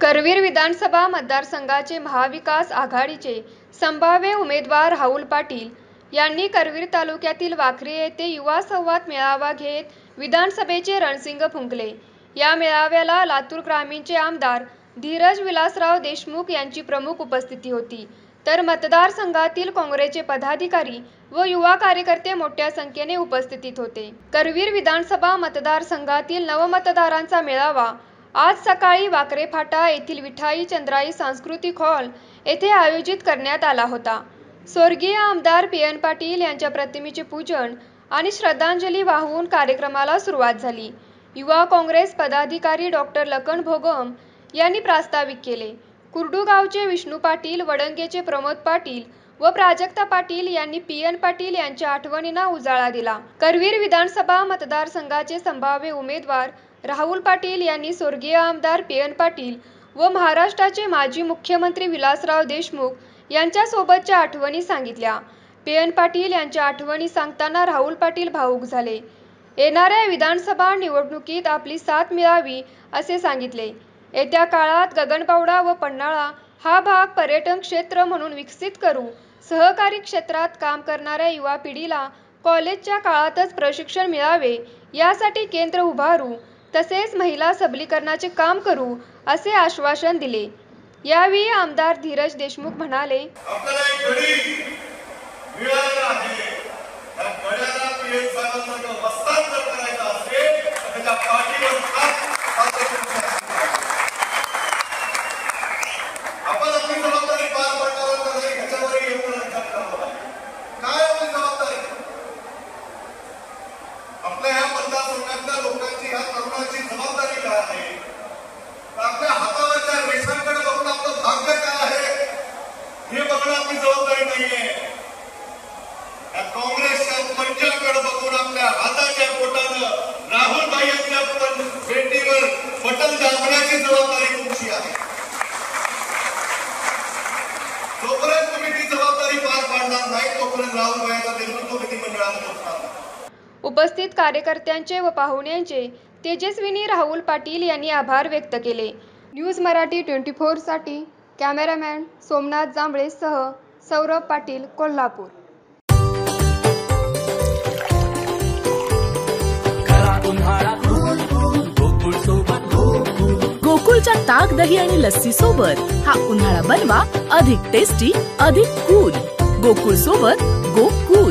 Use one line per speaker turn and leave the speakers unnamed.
करवीर विधानसभा मतदारसंघाचे महाविकास आघाडीचे संभाव्य उमेदवार राहुल पाटील यांनी करवीर तालुक्यातील वाखरी येथे युवा संवाद मेळावा घेत विधानसभेचे रणशिंग फुंकले। या मेळाव्याला लातूर ग्रामीणचे आमदार धीरज विलासराव देशमुख यांची प्रमुख उपस्थिती होती, तर मतदारसंघातील काँग्रेसचे पदाधिकारी व युवा कार्यकर्ते मोठ्या संख्येने उपस्थित होते। करवीर विधानसभा मतदारसंघातील नवमतदारांचा मेळावा आज सकाळी वाकरे फाटा येथील विठाई चंद्राई सांस्कृतिक हॉल येथे आयोजित करण्यात आला होता। स्वर्गीय आमदार PN पाटील यांच्या प्रतिमेचे पूजन आणि श्रद्धांजली वाहून कार्यक्रमाला सुरुवात झाली। युवा काँग्रेस पदाधिकारी डॉक्टर लखन भोगम यांनी प्रास्ताविक केले। कुर्डू गावचे विष्णू पाटील, वडंगेचे प्रमोद पाटील व प्राजक्ता पाटील यांनी PN पाटील यांच्या आठवणींना उजाळा दिला। करवीर विधानसभा मतदारसंघाचे संभाव्य उमेदवार राहुल पाटील यांनी स्वर्गीय आमदार PN पाटील व महाराष्ट्राचे माजी मुख्यमंत्री विलासराव देशमुख यांच्या सोबतच्या आठवणी सांगितल्या। PN पाटील यांच्या आठवणी सांगताना राहुल पाटील भावुक झाले। येणाऱ्या विधानसभा निवडणुकीत आपली साथ मिळावी असे सांगितले। येत्या काळात गगनबावडा व पन्हाळा हा भाग पर्यटन क्षेत्र म्हणून विकसित करू, सहकारी क्षेत्रात काम करणाऱ्या युवा पिढीला कॉलेजच्या काळातच प्रशिक्षण मिळावे यासाठी केंद्र उभारू, तसेच महिला सबलीकरणाचे काम करू असे आश्वासन दिले। यावेळी आमदार धीरज देशमुख म्हणाले,
आपल्याला एक घडी मिळालेला आहे, त्या घड्याला PN साहेबांना हस्तांतर करायचं असेल तर त्या पाठीवर आपण आपली जबाबदारी पार पाडणार नाही, ह्याच्यावरही एवढं लक्षात ठेवावं लागेल। काय आपली जबाबदारी? आपल्या ह्या मतदारसंघातल्या लोकांची, ह्या तरुणांची जबाबदारी काय आहे? आपल्या हातावरच्या रेषांकडे बघून आपलं भाग्य काय आहे हे बघणं आपली जबाबदारी नाहीये। या काँग्रेसच्या पंजाकडे बघून आपल्या हाताच्या बोटानं राहुल भाई यांच्या भेटीवर बटन दाबण्याची जबाबदारी तुमची आहे। जोपर्यंत तुम्ही ती जबाबदारी पार पाडणार नाही तोपर्यंत राहुल भाईंचा नेतृत्व विधिमंडळात पोहोचणार नाही।
उपस्थित कार्यकर्त्यांचे व पाहुण्यांचे तेजस्विनी राहुल पाटील यांनी आभार व्यक्त केले। न्यूज मराठी 24 साठी कॅमेरामॅन सोमनाथ जांभळे सह सौरभ पाटील, कोल्हापूर।
गोकुळच्या ताक, दही आणि लस्सी सोबत हा उन्हाळा बनवा अधिक टेस्टी, अधिक कूल। गोकुळ सोबत गोकुळ।